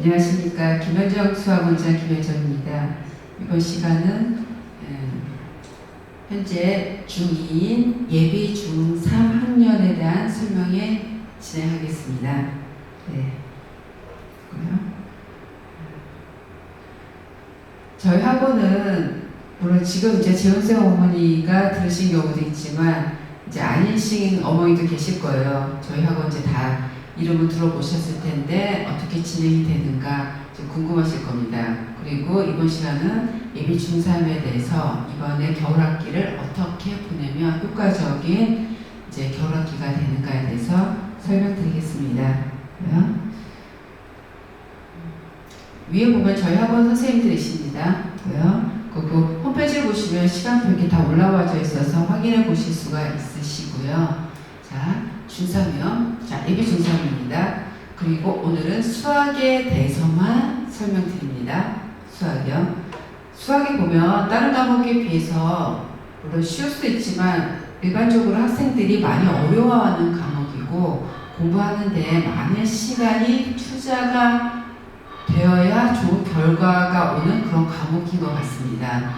안녕하십니까. 김현정 수학원장 김현정입니다. 이번 시간은 현재 중2인 예비 중3 학년에 대한 설명에 진행하겠습니다. 네. 저희 학원은 물론 지금 이제 재혼생 어머니가 들으신 경우도 있지만 이제 아니신 어머니도 계실 거예요. 저희 학원 이제 다 이름을 들어보셨을 텐데 어떻게 진행이 되는가 좀 궁금하실 겁니다. 그리고 이번 시간은 예비 중3에 대해서 이번에 겨울학기를 어떻게 보내면 효과적인 이제 겨울학기가 되는가에 대해서 설명드리겠습니다. 위에 보면 저희 학원 선생님들이십니다. 그리고 홈페이지를 보시면 시간표 이렇게 다 올라와져 있어서 확인해 보실 수가 있으시고요. 자, 중3이요. 자, 예비 중3입니다. 그리고 오늘은 수학에 대해서만 설명드립니다. 수학이요. 수학에 보면 다른 과목에 비해서 물론 쉬울 수 있지만 일반적으로 학생들이 많이 어려워하는 과목이고 공부하는데 많은 시간이 투자가 되어야 좋은 결과가 오는 그런 과목인 것 같습니다.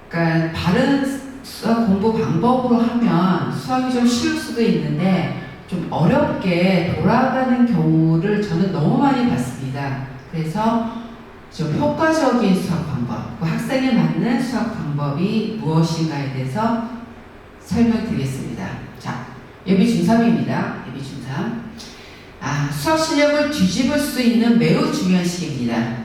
그러니까 바른 수학 공부 방법으로 하면 수학이 좀 쉬울 수도 있는데 좀 어렵게 돌아가는 경우를 저는 너무 많이 봤습니다. 그래서 좀 효과적인 수학 방법, 학생에 맞는 수학 방법이 무엇인가에 대해서 설명드리겠습니다. 자, 예비 중3입니다. 예비 중3. 수학 실력을 뒤집을 수 있는 매우 중요한 시기입니다.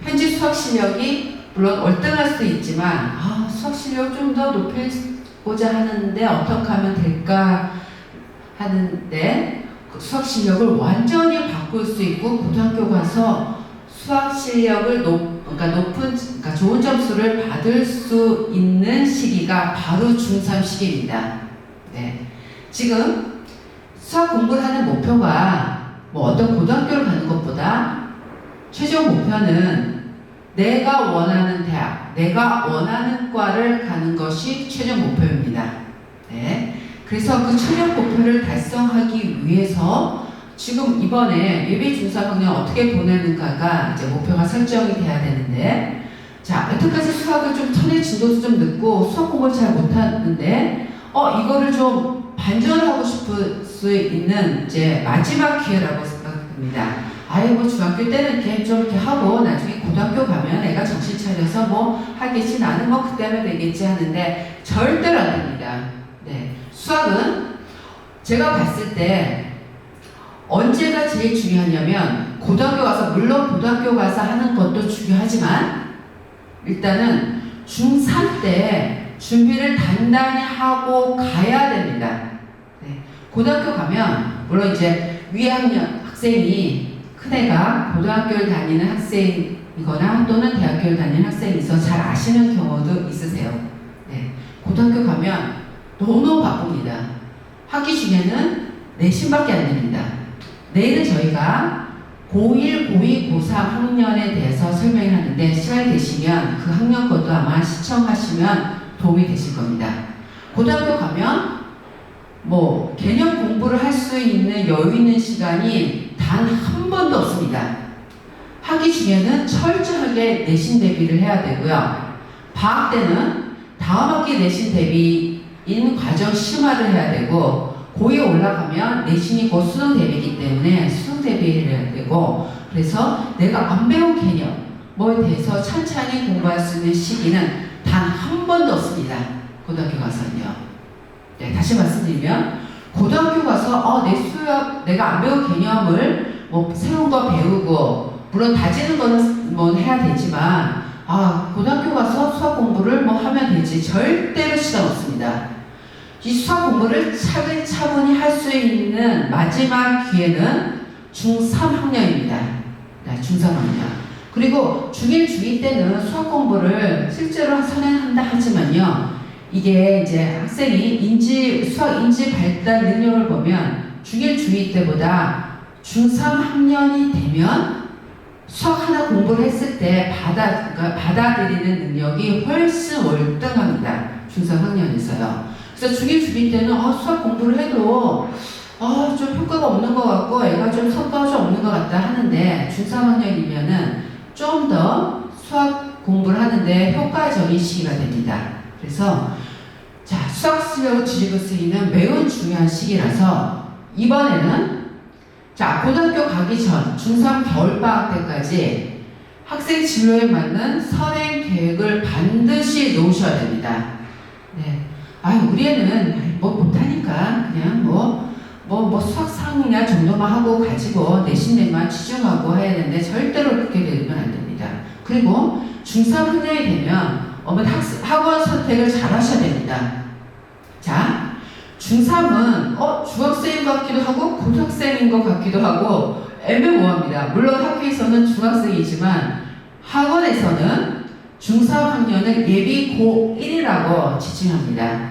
현재 수학 실력이 물론 월등할 수도 있지만 수학 실력 좀 더 높이고자 하는데 어떻게 하면 될까 하는데 수학 실력을 완전히 바꿀 수 있고 고등학교 가서 수학 실력을 그러니까 좋은 점수를 받을 수 있는 시기가 바로 중3 시기입니다. 지금 수학 공부를 하는 목표가 어떤 고등학교를 가는 것보다 최종 목표는 내가 원하는 대학, 내가 원하는 과를 가는 것이 최종 목표입니다. 그래서 그 최종 목표를 달성하기 위해서 지금 이번에 예비 중3 학년 어떻게 보내는가가 이제 목표가 설정이 돼야 되는데, 자, 여태까지 수학을 좀 천의 진도도 좀 늦고 수학 공부를 잘 못하는데 이거를 좀 반전하고 싶을 수 있는 이제 마지막 기회라고 생각합니다. 중학교 때는 이렇게 좀 이렇게 하고 나중에 고등학교 가면 애가 정신 차려서 하겠지, 나는 그때 하면 되겠지 하는데 절대로 안 됩니다. 수학은 제가 봤을 때 언제가 제일 중요하냐면 고등학교 가서, 물론 고등학교 가서 하는 것도 중요하지만 일단은 중3 때 준비를 단단히 하고 가야 됩니다. 고등학교 가면 물론 이제 위 학년 학생이 큰애가 고등학교를 다니는 학생이거나 또는 대학교를 다니는 학생이 있어 잘 아시는 경우도 있으세요. 고등학교 가면 너무 바쁩니다. 학기 중에는 내신밖에 안 됩니다. 내일은 저희가 고1, 고2, 고3 학년에 대해서 설명을 하는데 시간이 되시면 그 학년 것도 아마 시청하시면 도움이 되실 겁니다. 고등학교 가면 개념 공부를 할 수 있는 여유 있는 시간이 단 한 번도 없습니다. 학기 중에는 철저하게 내신 대비를 해야 되고요. 방학 때는 다음 학기 내신 대비인 과정 심화를 해야 되고, 고2에 올라가면 내신이 곧 수능 대비이기 때문에 수능 대비를 해야 되고, 그래서 내가 안 배운 개념에 대해서 찬찬히 공부할 수 있는 시기는 단 한 번도 없습니다. 고등학교 가서는요. 다시 말씀드리면 고등학교 가서 내 수학 내가 안 배운 개념을 새로운 거 배우고, 물론 다지는 거는 해야 되지만 고등학교 가서 수학 공부를 하면 되지, 절대로 시간 없습니다. 이 수학 공부를 차분히 할 수 있는 마지막 기회는 중3 학년입니다. 중3 학년. 그리고 중1, 중2 때는 수학 공부를 실제로 선행한다 하지만요, 이게 이제 학생이 수학 인지 발달 능력을 보면 중1, 중2 때보다 중3 학년이 되면 수학 하나 공부를 했을 때 받아들이는 능력이 훨씬 월등합니다. 중3 학년에서요. 그래서 중1, 중2 때는 수학 공부를 해도 좀 효과가 없는 것 같고 애가 좀 성과가 좀 없는 것 같다 하는데 중3학년이면은 좀 더 수학 공부를 하는데 효과적인 시기가 됩니다. 그래서 자, 수학 실력을 뒤집어 쓰기는 매우 중요한 시기라서 이번에는 자, 고등학교 가기 전 중3 겨울방학 때까지 학생 진로에 맞는 선행 계획을 반드시 놓으셔야 됩니다. 네. 우리 애는 뭐 못하니까 그냥 뭐 수학 상이나 정도만 하고 가지고 내신에만 치중하고 해야 되는데 절대로 그렇게 되면 안 됩니다. 그리고 중3 학년이 되면 어머니 학원 선택을 잘 하셔야 됩니다. 자, 중3은 중학생인 것 같기도 하고 고등학생인 것 같기도 하고 애매모호합니다. 물론 학교에서는 중학생이지만 학원에서는 중3학년을 예비 고1이라고 지칭합니다.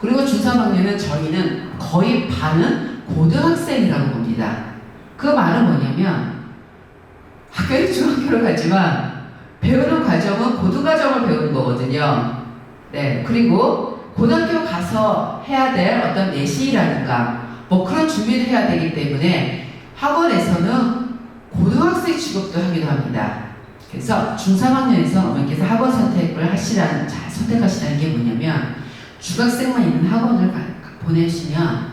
그리고 중3학년은 저희는 거의 반은 고등학생이라고 봅니다. 그 말은 뭐냐면 학교에 중학교를 가지만 배우는 과정은 고등과정을 배우는 거거든요. 네, 그리고 고등학교 가서 해야 될 어떤 내신이라든가 뭐 그런 준비를 해야 되기 때문에 학원에서는 고등학생 취급도 하기도 합니다. 그래서 중3학년에서 어머니께서 학원 선택을 선택하시라는 게 뭐냐면 중학생만 있는 학원을 보내시면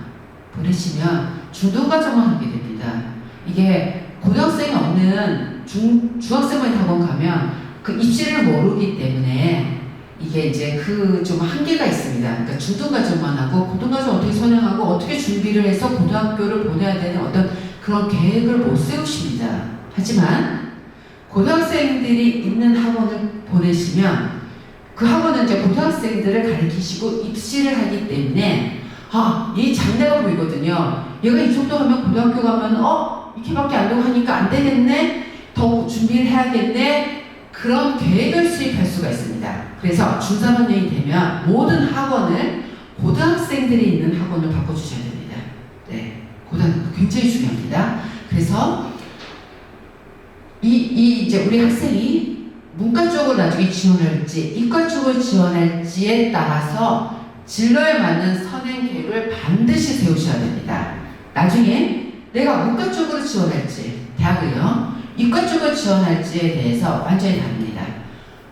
중등과정만 하게 됩니다. 이게 고등학생이 없는 중학생만 있는 학원 가면 그 입시를 모르기 때문에 이게 이제 그 좀 한계가 있습니다. 그러니까 중등과정만 하고 고등과정 어떻게 선행하고 어떻게 준비를 해서 고등학교를 보내야 되는 어떤 그런 계획을 못 세우십니다. 하지만 고등학생들이 있는 학원을 보내시면 그 학원은 이제 고등학생들을 가르치시고 입시를 하기 때문에 이 장래가 보이거든요. 얘가 이 정도 하면 고등학교 가면 이렇게밖에 안 되고 하니까 안 되겠네. 더 준비를 해야겠네. 그런 계획을 수립할 수가 있습니다. 그래서 중3학년이 되면 모든 학원을 고등학생들이 있는 학원을 바꿔주셔야 됩니다. 네, 고등학교 굉장히 중요합니다. 그래서 이제 우리 학생이 문과 쪽으로 나중에 지원할지 이과 쪽을 지원할지에 따라서 진로에 맞는 선행 계획을 반드시 세우셔야 됩니다. 나중에 내가 문과 쪽으로 지원할지 대학을요 이과 쪽으로 지원할지에 대해서 완전히 다릅니다.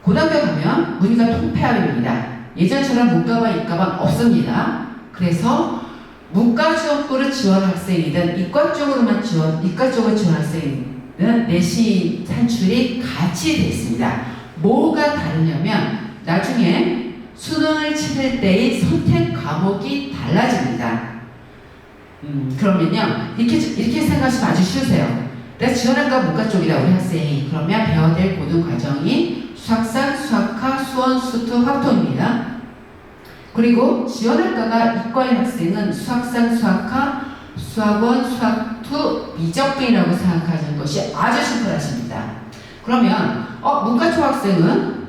고등학교 가면 문이가 통폐합입니다. 예전처럼 문과반 이과반 없습니다. 그래서 문과 쪽으로 지원 학생이든 이과 쪽으로 지원 학생이든 내신 산출이 같이 되어 있습니다. 뭐가 다르냐면 나중에 수능을 치를 때의 선택 과목이 달라집니다. 그러면요 이렇게 생각하시면 아주 쉬우세요. 내가 지원할까 문과 쪽이다 우리 학생이. 그러면 배워야 될 고등 과정이 수학산, 수학화, 수원, 수투, 확통입니다. 그리고 지원할까가 이과인 학생은 수학산, 수학화, 수학원, 수학투, 미적분이라고 생각하시는 것이 아주 심플하십니다. 그러면 문과 쪽 학생은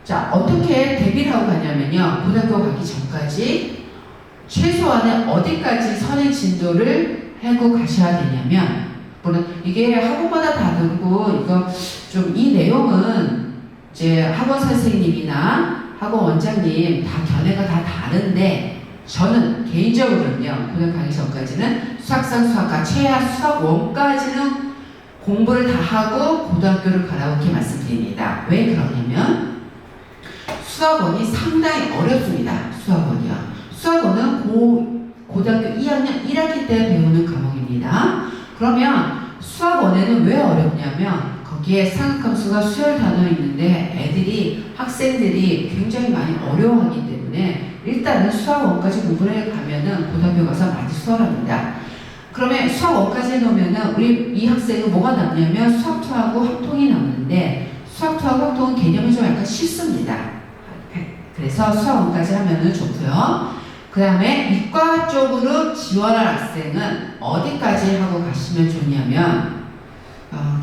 자 어떻게 대비를 하고 가냐면요 고등학교 가기 전까지 최소한의 어디까지 선행 진도를 하고 가셔야 되냐면 물론 이게 학원마다 다르고 이거 좀 이 내용은 이제 학원 선생님이나 학원 원장님 다 견해가 다 다른데 저는 개인적으로는요 고등학교 가기 전까지는 수학산, 수학과, 최하 수학 1까지는 공부를 다 하고 고등학교를 가라고 이렇게 말씀드립니다. 왜 그러냐면 수학원이 상당히 어렵습니다. 수학원은 고등학교 2학년 1학기 때 배우는 과목입니다. 그러면 수학원에는 왜 어렵냐면 거기에 상학함수가 수열 단어 있는데 학생들이 굉장히 많이 어려워하기 때문에 일단은 수학원까지 공부를 해가면은 고등학교 가서 많이 수월합니다. 그러면 수학원까지 해놓으면은 우리 이 학생은 뭐가 남냐면 수학투하고 확통이 남는데 수학투하고 확통은 개념이 좀 약간 쉽습니다. 그래서 수학원까지 하면은 좋고요. 그 다음에 이과 쪽으로 지원할 학생은 어디까지 하고 가시면 좋냐면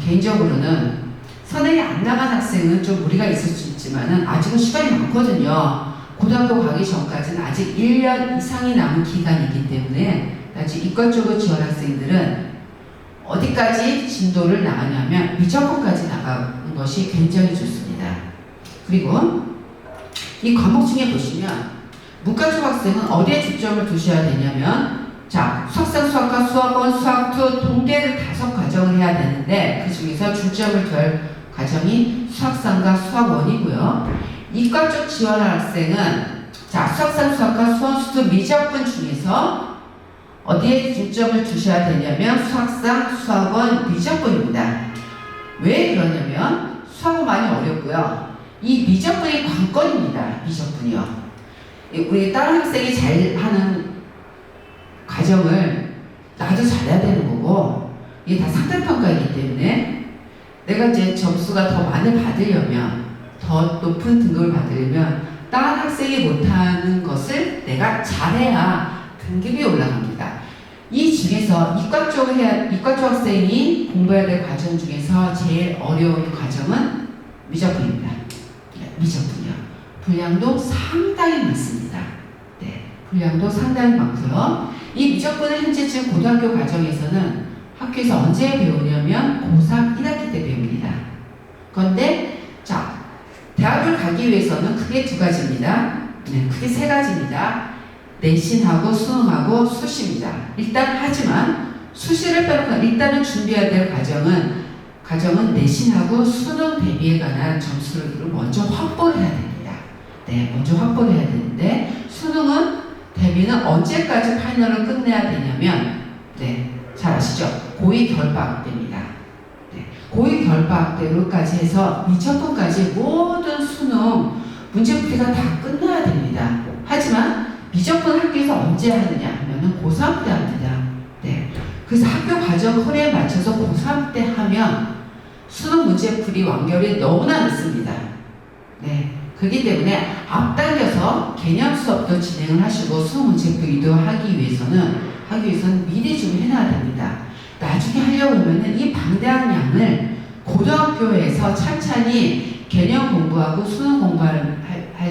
개인적으로는 선행이 안 나간 학생은 좀 무리가 있을 수 있지만은 아직은 시간이 많거든요. 고등학교 가기 전까지는 아직 1년 이상이 남은 기간이기 때문에 아직 이과 쪽으로 지원 학생들은 어디까지 진도를 나가냐면 미적분까지 나가는 것이 굉장히 좋습니다. 그리고 이 과목 중에 보시면 문과 쪽 학생은 어디에 중점을 두셔야 되냐면 자, 수학상, 수학과, 수학원, 수학2 동계를 5과정을 해야 되는데 그 중에서 중점을 둬야 과정이 수학상과 수학원이고요. 이과 쪽 지원할 학생은 자, 수학상, 수학과, 수원, 수두 미적분 중에서 어디에 중점을 두셔야 되냐면 수학상, 수학원, 미적분입니다. 왜 그러냐면 수학은 많이 어렵고요. 이 미적분이 관건입니다. 미적분이요. 우리 다른 학생이 잘하는 과정을 나도 잘해야 되는 거고 이게 다 상대평가이기 때문에 내가 이제 점수가 더 많이 받으려면 더 높은 등급을 받으려면 다른 학생이 못하는 것을 내가 잘해야 등급이 올라갑니다. 이 중에서 이과 쪽 학생이 공부해야 될 과정 중에서 제일 어려운 과정은 미적분입니다. 미적분이요. 분량도 상당히 많습니다. 네, 분량도 상당히 많고요. 이 미적분은 현재 지금 고등학교 과정에서는 학교에서 언제 배우냐면 고3 1학기 때 배웁니다. 그런데 자, 대학을 가기 위해서는 크게 2가지입니다. 네, 크게 3가지입니다. 내신하고 수능하고 수시입니다. 일단 하지만 수시를 빼놓고 일단은 준비해야 될 과정은 내신하고 수능 대비에 관한 점수를 먼저 확보를 해야 됩니다. 네, 먼저 확보를 해야 되는데 수능은 대비는 언제까지 파이널을 끝내야 되냐면 네, 잘 아시죠? 고2 겨울방학 때입니다. 네, 고2 겨울방학 때로까지 해서 미적분까지 모든 수능 문제풀이가 다 끝나야 됩니다. 하지만 미적분 학교에서 언제 하느냐 하면은 고3 때 합니다. 네, 그래서 학교 과정 코너에 맞춰서 고3 때 하면 수능 문제풀이 완결이 너무나 늦습니다. 네, 그렇기 때문에 앞당겨서 개념 수업도 진행을 하시고 수능 문제풀이도 하기 위해서는 미리 좀 해놔야 됩니다. 나중에 하려고 하면은 이 방대한 양을 고등학교에서 찬찬히 개념 공부하고 수능 공부할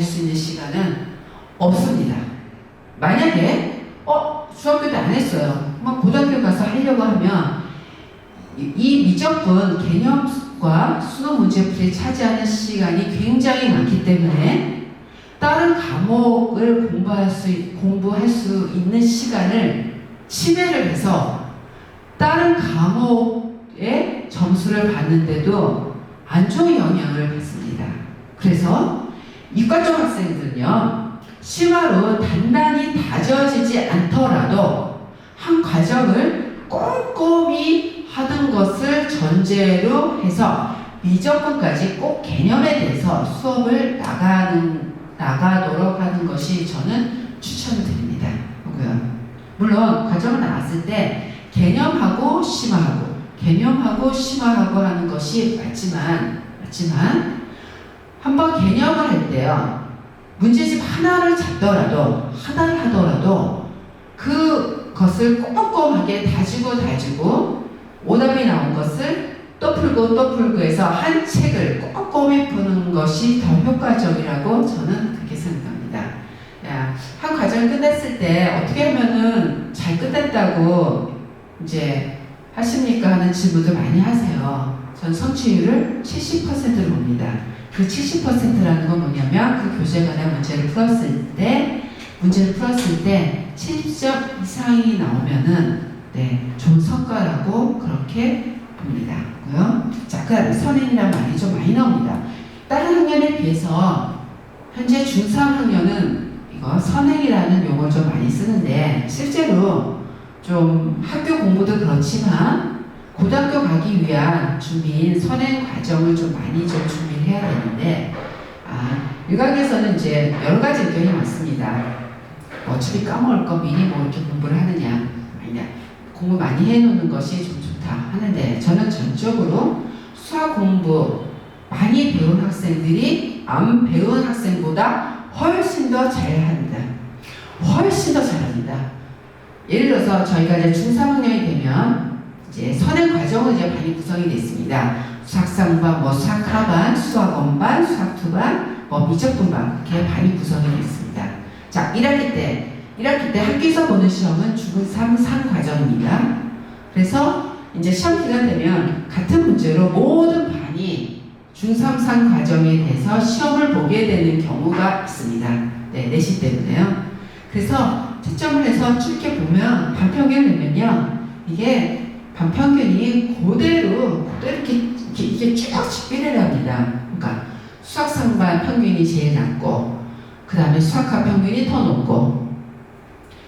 수 있는 시간은 없습니다. 만약에 중학교 때 안 했어요. 고등학교 가서 하려고 하면 이 미적분 개념과 수능 문제풀이 차지하는 시간이 굉장히 많기 때문에 다른 과목을 공부할 수 있는 시간을 침해를 해서 다른 과목의 점수를 받는데도 안 좋은 영향을 받습니다. 그래서 이과 쪽 학생들은요, 심화로 단단히 다져지지 않더라도 한 과정을 꼼꼼히 하던 것을 전제로 해서 미적분까지 꼭 개념에 대해서 수업을 나가도록 하는 것이 저는 추천을 드립니다. 물론 과정을 나왔을 때 개념하고 심화하고 하는 것이 맞지만 한번 개념을 할 때요, 문제집 하나를 잡더라도 그것을 꼼꼼하게 다지고 오답이 나온 것을 또 풀고 해서 한 책을 꼼꼼히 푸는 것이 더 효과적이라고 저는 그렇게 생각합니다. 한 과정이 끝났을 때 어떻게 하면은 잘 끝났다고 이제 하십니까 하는 질문도 많이 하세요. 전 성취율을 70%로 봅니다. 그 70%라는 건 뭐냐면 그 교재 관한 문제를 풀었을 때 70점 이상이 나오면은 네, 좋은 성과라고 그렇게 봅니다. 자, 그 다음에 선행이라는 말이 좀 많이 나옵니다. 다른 학년에 비해서 현재 중3 학년은 이거 선행이라는 용어를 좀 많이 쓰는데 실제로 좀 학교 공부도 그렇지만 고등학교 가기 위한 준비인 선행 과정을 좀 많이 좀 준비를 해야 되는데 일각에서는 이제 여러 가지 의견이 많습니다. 어차피 까먹을 거 미리 이렇게 공부를 하느냐 아니냐, 공부 많이 해놓는 것이 좀 좋다 하는데 저는 전적으로 수학 공부 많이 배운 학생들이 안 배운 학생보다 훨씬 더 잘합니다. 훨씬 더 잘합니다. 예를 들어서 저희가 이제 중3학년이 되면 이제 선행 과정은 이제 반이 구성이 됐습니다. 수학상반, 수학하반, 수학원반, 수학2반, 미적분반 이렇게 반이 구성이 됐습니다. 자, 1학기 때 학교에서 보는 시험은 중3 상과정입니다. 그래서 이제 시험 기간 되면 같은 문제로 모든 반이 중3 상과정에 대해서 시험을 보게 되는 경우가 있습니다. 네, 내신 때문에요. 그래서 채점을 해서 이렇게 보면 반평균을 내면요. 이게 반평균이 그대로 이게 쭉 집계를 합니다. 그러니까 수학 상반 평균이 제일 낮고, 그 다음에 수학학 평균이 더 높고,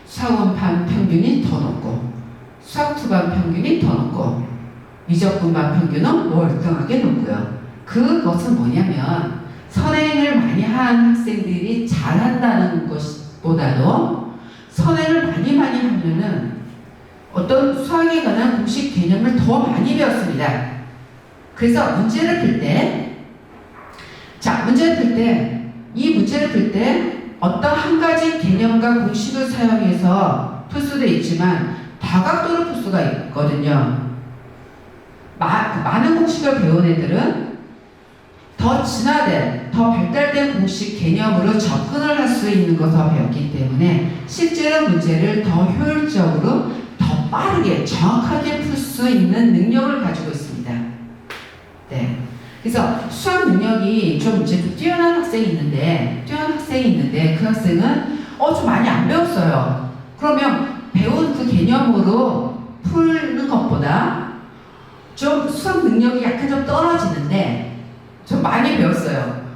수학원반 평균이 더 높고, 수학투반 평균이 더 높고, 미적분반 평균은 월등하게 높고요. 그것은 뭐냐면 선행을 많이 한 학생들이 잘한다는 것보다도 선행을 많이 하면은 어떤 수학에 관한 공식 개념을 더 많이 배웠습니다. 그래서 문제를 풀 때, 이 문제를 풀 때 어떤 한 가지 개념과 공식을 사용해서 풀 수도 있지만 다각도로 풀 수가 있거든요. 많은 공식을 배운 애들은 더 진화된, 더 발달된 공식 개념으로 접근을 할 수 있는 것을 배웠기 때문에 실제로 문제를 더 효율적으로, 더 빠르게, 정확하게 풀 수 있는 능력을 가지고 있습니다. 네. 그래서 수학 능력이 좀 뛰어난 학생이 있는데, 그 학생은 좀 많이 안 배웠어요. 그러면 배운 그 개념으로 푸는 것보다 좀 수학 능력이 약간 좀 떨어지는데 좀 많이 배웠어요.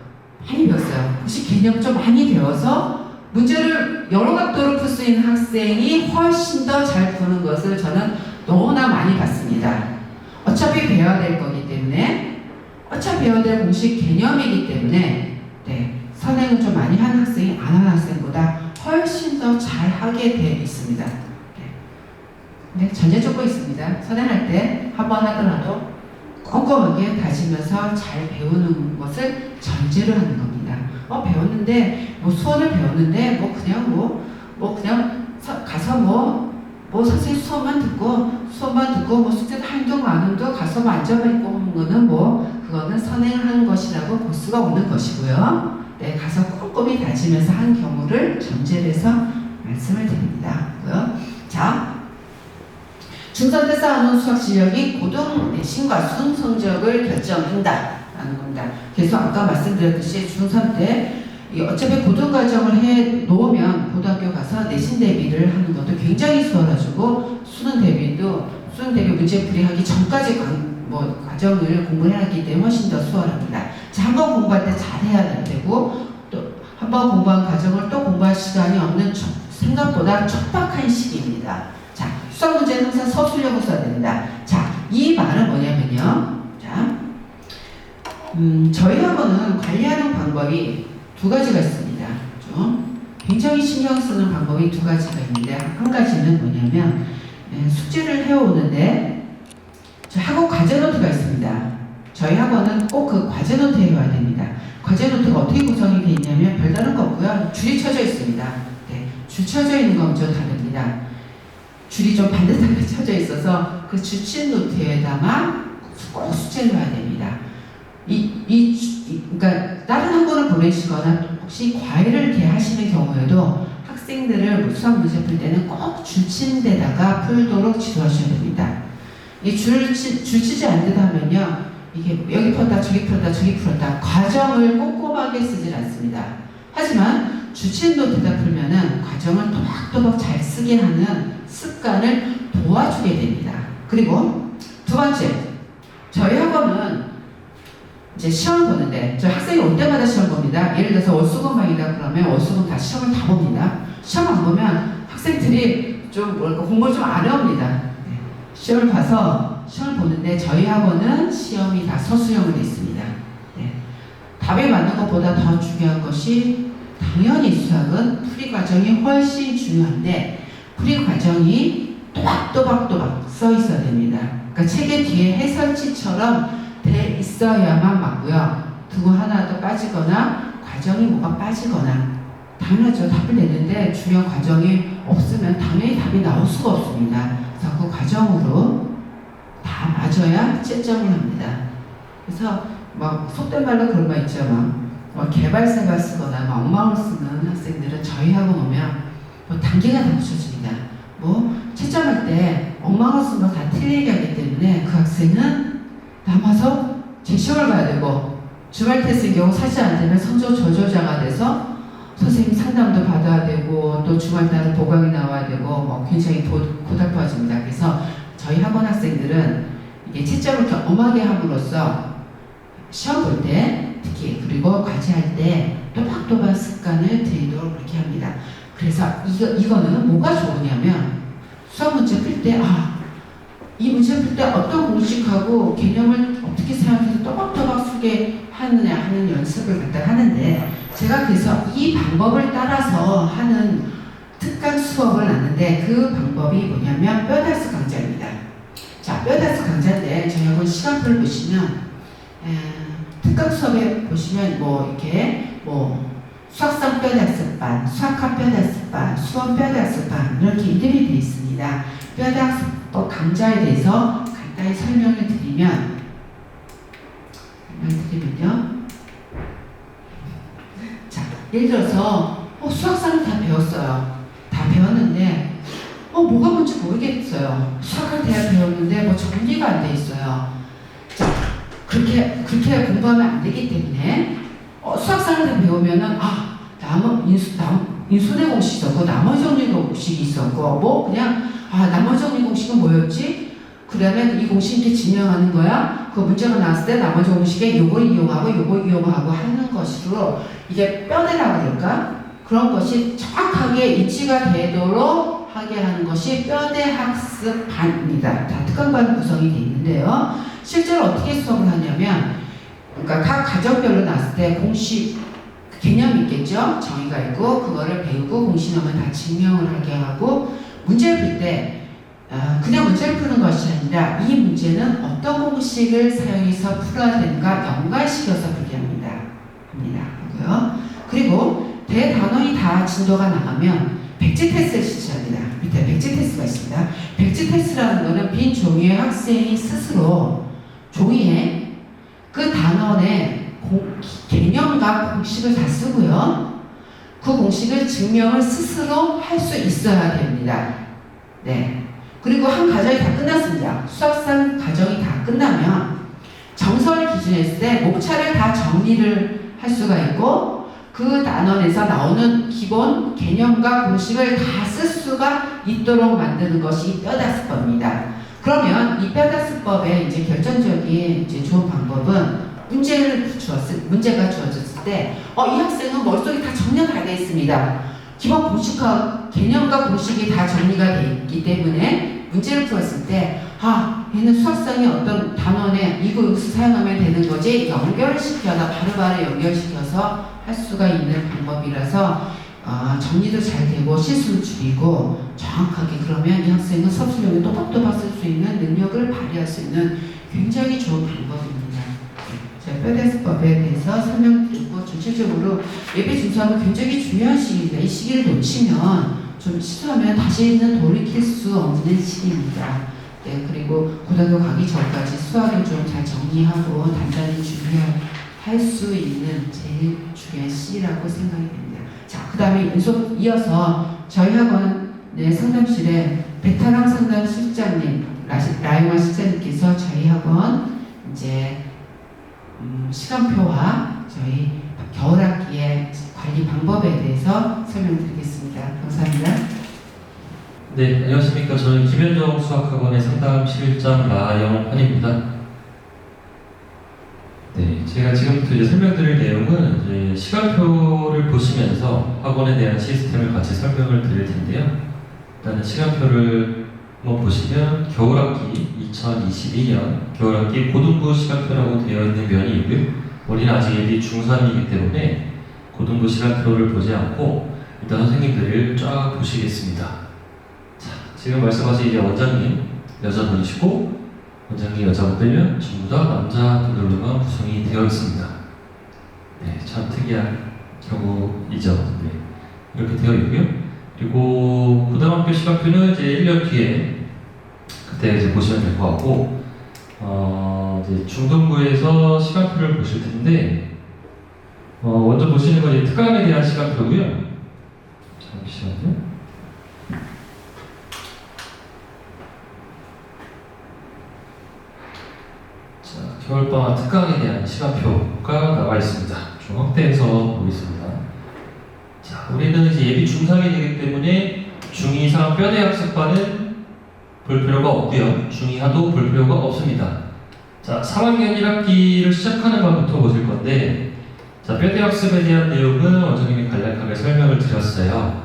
공식 개념 좀 많이 배워서 문제를 여러 각도로 풀 수 있는 학생이 훨씬 더 잘 푸는 것을 저는 너무나 많이 봤습니다. 어차피 배워야 될 거기 때문에, 어차피 배워야 될 공식 개념이기 때문에, 네, 선행을 좀 많이 한 학생이 안 한 학생보다 훨씬 더 잘하게 되어 있습니다. 네, 전제조건이 있습니다. 선행할 때 한 번 하더라도 꼼꼼하게 다지면서 잘 배우는 것을 전제로 하는 겁니다. 배웠는데, 수원을 배웠는데, 가서 선생님 수업만 듣고, 숙제도 한도 많은도 가서 앉아버리고 하는 거는 그거는 선행을 하는 것이라고 볼 수가 없는 것이고요. 네, 가서 꼼꼼히 다지면서 한 경우를 전제로 해서 말씀을 드립니다. 자, 중3 때 쌓아놓은 수학 실력이 고등 내신과 수능 성적을 결정한다라는 겁니다. 그래서 아까 말씀드렸듯이 중3 때 어차피 고등 과정을 해 놓으면 고등학교 가서 내신 대비를 하는 것도 굉장히 수월해지고 수능 대비 문제풀이 하기 전까지 과정을 공부를 하기 때문에 훨씬 더 수월합니다. 자, 한번 공부할 때 잘해야 되고, 또 한 번 공부한 과정을 또 공부할 시간이 없는 생각보다 촉박한 시기입니다. 자, 수학 문제는 항상 서술형을 써야 됩니다. 자, 이 말은 뭐냐면요. 자, 저희 학원은 관리하는 방법이 두 가지가 있습니다. 굉장히 신경 쓰는 방법이 두 가지가 있는데, 한 가지는 뭐냐면, 숙제를 해오는데, 학원 과제 노트가 있습니다. 저희 학원은 꼭 그 과제 노트 해와야 됩니다. 과제 노트가 어떻게 구성이 되어 있냐면, 별다른 거 없고요. 줄이 쳐져 있습니다. 네, 줄 쳐져 있는 건 좀 다릅니다. 줄이 좀 반듯하게 쳐져 있어서 그 줄친 노트에다가 꼭 숙제를 해야 됩니다. 그러니까 다른 학원을 보내시거나 혹시 과외를 이렇게 하시는 경우에도 학생들을 수학 문제 풀 때는 꼭 줄친 데다가 풀도록 지도하셔야 됩니다. 이 줄치지 않는다면요, 이게 여기 풀었다 저기 풀었다 과정을 꼼꼼하게 쓰질 않습니다. 하지만 줄친 노트에다 풀면은 과정을 또박또박 잘 쓰게 하는 습관을 도와주게 됩니다. 그리고 두 번째, 저희 학원은 이제 시험을 보는데, 저희 학생이 올 때마다 시험 봅니다. 예를 들어서 월수금방이다 그러면 월수금 다 시험을 다 봅니다. 시험 안 보면 학생들이 공부를 좀 안 해옵니다. 시험을 봐서 시험을 보는데, 저희 학원은 시험이 다 서술형으로 있습니다. 네. 답이 맞는 것보다 더 중요한 것이 당연히 수학은 풀이 과정이 훨씬 중요한데, 풀이 과정이 또박또박 써 있어야 됩니다. 그러니까 책의 뒤에 해설지처럼 돼 있어야만 맞고요. 두고 하나 더 빠지거나 과정이 뭐가 빠지거나, 당연하죠. 답을 내는데 중요한 과정이 없으면 당연히 답이 나올 수가 없습니다. 그래서 그 과정으로 다 맞아야 채점을 합니다. 그래서 속된 말로 그런 거 있죠. 개발세가 쓰거나 엉망을 쓰는 학생들은 저희 학원 오면 단계가 다 붙여집니다. 채점할 때 엉망을 쓴 거 다 틀리게 하기 때문에 그 학생은 남아서 재시험을 봐야 되고, 주말 테스트인 경우 사지 않으면 성적 저조자가 돼서 선생님 상담도 받아야 되고 또 주말 따라 보강이 나와야 되고 뭐 굉장히 고달퍼집니다. 그래서 저희 학원 학생들은 이게 채점을 경험하게 함으로써 시험 볼 때 특히 그리고 과제할 때 또박또박 습관을 들이도록 그렇게 합니다. 그래서 이거는 뭐가 좋으냐면 수학 문제 풀 때 이 문제 풀 때 어떤 공식하고 개념을 어떻게 사용해서 또박또박 쓰게 하느냐 하는 연습을 갖다 하는데 제가 그래서 이 방법을 따라서 하는 특강 수업을 하는데 그 방법이 뭐냐면 뼈다스 강좌입니다. 자, 뼈다스 강좌인데 저희 학원 시간표를 보시면 특강 수업에 보시면 뭐 이렇게 뭐 수학상 뼈다스반, 수학학 뼈다스반, 수원 뼈다스반 이렇게 이름이 되어 있습니다. 뼈다스법 강좌에 대해서 간단히 설명을 드리면요. 자, 예를 들어서 수학상을 다 배웠어요. 다 배웠는데 뭐가 뭔지 모르겠어요. 수학을 다 배웠는데 뭐 정리가 안 돼 있어요. 자, 그렇게 공부하면 안 되기 때문에 수학상을 다 배우면은 인수대 공식이 있었고 나머지 정리 공식이 있었고 뭐 그냥 나머지 정리 공식은 뭐였지? 그러면 이 공식 이렇게 증명하는 거야. 그 문제가 나왔을 때 나머지 공식에 요걸 이용하고 요걸 이용하고 하는 것으로 이게 뼈대라고 그럴까? 그런 것이 정확하게 일치가 되도록 하게 하는 것이 뼈대 학습반입니다. 다 특강반 구성이 되어 있는데요. 실제로 어떻게 수업을 하냐면 그러니까 각 가정별로 나왔을 때 공식 개념이 있겠죠. 정의가 있고 그거를 배우고 공식 나오면 다 증명을 하게 하고 문제를 풀 때 그냥 문제를 푸는 것이 아니라 이 문제는 어떤 공식을 사용해서 풀어야 되는가 연관시켜서 풀게 합니다. 그리고 대단원이 다 진도가 나가면 백지 테스트를 실시합니다. 밑에 백지 테스트가 있습니다. 백지 테스트라는 것은 빈 종이에 학생이 스스로 종이에 그 단원의 개념과 공식을 다 쓰고요. 그 공식을 증명을 스스로 할 수 있어야 됩니다. 네. 그리고 한 과정이 다 끝났습니다. 수학상 과정이 다 끝나면 정설을 기준했을 때 목차를 다 정리를 할 수가 있고 그 단원에서 나오는 기본 개념과 공식을 다 쓸 수가 있도록 만드는 것이 뼈다스법입니다. 그러면 이 뼈다스법의 이제 결정적인 이제 좋은 방법은 문제가 주어졌을 때 이 학생은 머릿속에 다 정리가 다 되어 있습니다. 기본 공식과 개념과 공식이 다 정리가 되어 있기 때문에 문제를 풀었을 때 얘는 수학상의 어떤 단원에 이거 여기서 사용하면 되는 거지 연결을 시켜서 바로바로 연결시켜서 할 수가 있는 방법이라서 정리도 잘 되고 실수를 줄이고 정확하게 그러면 이 학생은 수업 실력을 또박또박 쓸 수 있는 능력을 발휘할 수 있는 굉장히 좋은 방법입니다. 제가 뼈대스법에 대해서 설명드리고 전체적으로 예비 준수하면 굉장히 중요한 시기입니다. 이 시기를 놓치면 좀 실수하면 다시는 돌이킬 수 없는 시기입니다. 네, 그리고 고등학교 가기 전까지 수학을 좀 잘 정리하고 단단히 준비할 수 있는 제일 중요한 시기라고 생각이 됩니다. 자, 그 다음에 이어서 저희 학원의 상담실에 베테랑 상담 실장님, 라이마 실장님께서 저희 학원 이제 시간표와 저희 겨울학기의 관리 방법에 대해서 설명드리겠습니다. 감사합니다. 네, 안녕하십니까. 저는 김현정 수학학원의 상담실장 라영환입니다. 네, 제가 지금부터 이제 설명드릴 내용은 이제 시간표를 보시면서 학원에 대한 시스템을 같이 설명을 드릴 텐데요. 일단은 시간표를 한번 보시면 겨울학기 2022년 겨울학기 고등부 시간표라고 되어 있는 면이 있고요. 우리는 아직 예비 중3이기 때문에 고등부 시간표를 보지 않고 일단 선생님들을 쫙 보시겠습니다. 자, 지금 말씀하신 이제 원장님 여자분이시고 원장님 여자분 빼면 전부 다 남자분들로만 구성이 되어 있습니다. 네, 참 특이한 경우이죠. 네, 이렇게 되어 있고요. 그리고 고등학교 시간표는 이제 1년 뒤에 그때 이제 보시면 될 것 같고, 이제 중등부에서 시간표를 보실 텐데, 먼저 보시는 건 이제 특강에 대한 시간표고요. 잠시만요. 자, 겨울방학 특강에 대한 시간표가 나와 있습니다. 좀 확대해서 보겠습니다. 자, 우리는 이제 예비 중3이 되기 때문에 중2 이상 뼈대 학습반은 볼 필요가 없고요. 중2하도 볼 필요가 없습니다. 자, 3학년 1학기를 시작하는 방부터 보실 건데, 자, 뼈대 학습에 대한 내용은 원장님이 간략하게 설명을 드렸어요.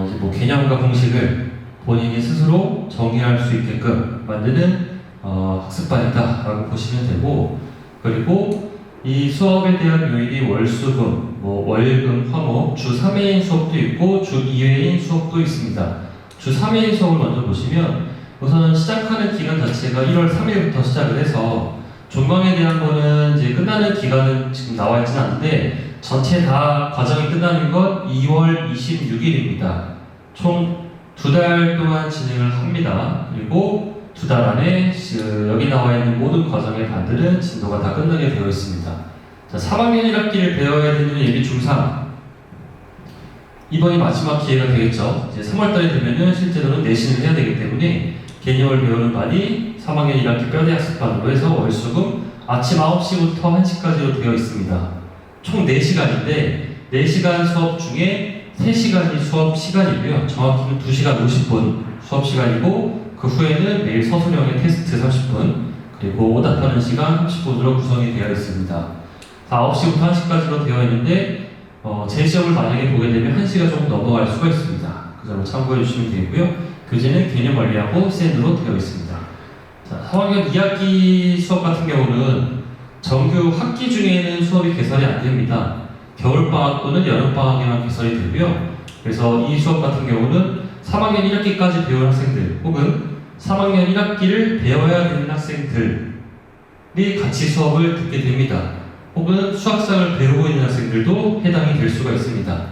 이제 뭐 개념과 공식을 본인이 스스로 정리할 수 있게끔 만드는 학습반이다라고 보시면 되고, 그리고 이 수업에 대한 요일이 월수금, 뭐 월금, 화목, 주 3회인 수업도 있고 주 2회인 수업도 있습니다. 주 3회인 수업을 먼저 보시면 우선 시작하는 기간 자체가 1월 3일부터 시작을 해서 종강에 대한 거는 이제 끝나는 기간은 지금 나와 있진 않은데 전체 다 과정이 끝나는 건 2월 26일입니다. 총 2달 동안 진행을 합니다. 그리고 2달 안에 여기 나와 있는 모든 과정의 반들은 진도가 다 끝나게 되어 있습니다. 자, 3학년 1학기를 배워야 되는 예비 중3 이번이 마지막 기회가 되겠죠. 이제 3월달이 되면은 실제로는 내신을 해야 되기 때문에 개념을 배우는 반이 3학년 1학기 뼈대 학습반으로 해서 월수금 아침 9시부터 1시까지로 되어 있습니다. 총 4시간인데 4시간 수업 중에 3시간이 수업 시간이고요. 정확히는 2시간 50분 수업 시간이고 그 후에는 매일 서술형의 테스트 30분 그리고 오답하는 시간 30분으로 구성이 되어 있습니다. 9시부터 1시까지로 되어 있는데 제 시험을 만약에 보게 되면 1시가 조금 넘어갈 수가 있습니다. 그 점을 참고해 주시면 되고요. 교재는 개념 원리하고 센으로 되어 있습니다. 자, 3학년 2학기 수업 같은 경우는 정규 학기 중에는 수업이 개설이 안 됩니다. 겨울방학 또는 여름방학에만 개설이 되고요. 그래서 이 수업 같은 경우는 3학년 1학기까지 배운 학생들 혹은 3학년 1학기를 배워야 되는 학생들이 같이 수업을 듣게 됩니다. 혹은 수학상을 배우고 있는 학생들도 해당이 될 수가 있습니다.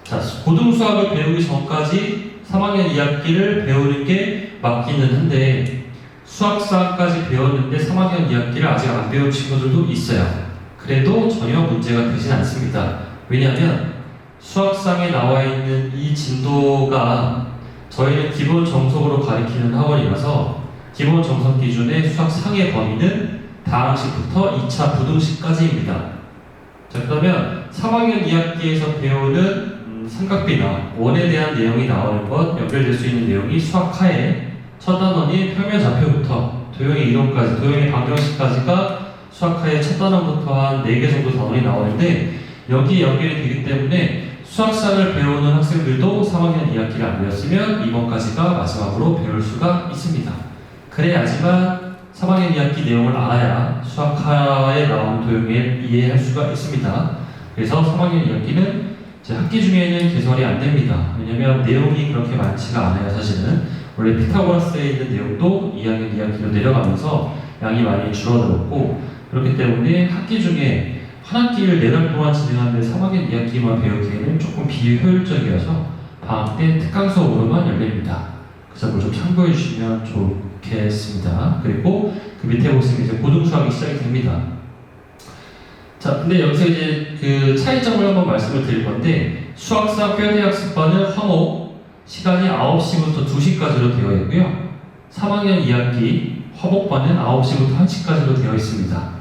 자, 고등수학을 배우기 전까지 3학년 2학기를 배우는 게 맞기는 한데 수학상까지 배웠는데 3학년 2학기를 아직 안 배운 친구들도 있어요. 그래도 전혀 문제가 되진 않습니다. 왜냐하면 수학상에 나와 있는 이 진도가 저희는 기본 정석으로 가리키는 학원이라서 기본 정석 기준의 수학상의 범위는 다항식부터 2차 부등식까지입니다. 자, 그러면 3학년 2학기에서 배우는 삼각비나 원에 대한 내용이 나오는 것, 연결될 수 있는 내용이 수학하에 첫 단원이 평면좌표부터 도형의 이론까지, 도형의 방정식까지가 수학하에 첫 단원부터 한 4개 정도 단원이 나오는데 여기에 연결이 되기 때문에 수학상을 배우는 학생들도 3학년 2학기를 안 배웠으면 이번까지가 마지막으로 배울 수가 있습니다. 그래야지만 3학년 2학기 내용을 알아야 수학하에 나온 도형을 이해할 수가 있습니다. 그래서 3학년 2학기는 이제 학기 중에는 개설이 안 됩니다. 왜냐면 내용이 그렇게 많지가 않아요, 사실은. 원래 피타고라스에 있는 내용도 2학년 2학기로 내려가면서 양이 많이 줄어들었고 그렇기 때문에 학기 중에 한 학기를 4달 동안 진행하는데 3학년 2학기만 배우기에는 조금 비효율적이어서 방학 때 특강 수업으로만 열립니다. 그 점을 좀 참고해 주시면 좋겠습니다. 그리고 그 밑에 보시면 이제 고등수학이 시작이 됩니다. 자, 근데 여기서 이제 그 차이점을 한번 말씀을 드릴 건데 수학상 뼈대 학습반은 화목 시간이 9시부터 2시까지로 되어 있고요. 3학년 2학기 화목반은 9시부터 1시까지로 되어 있습니다.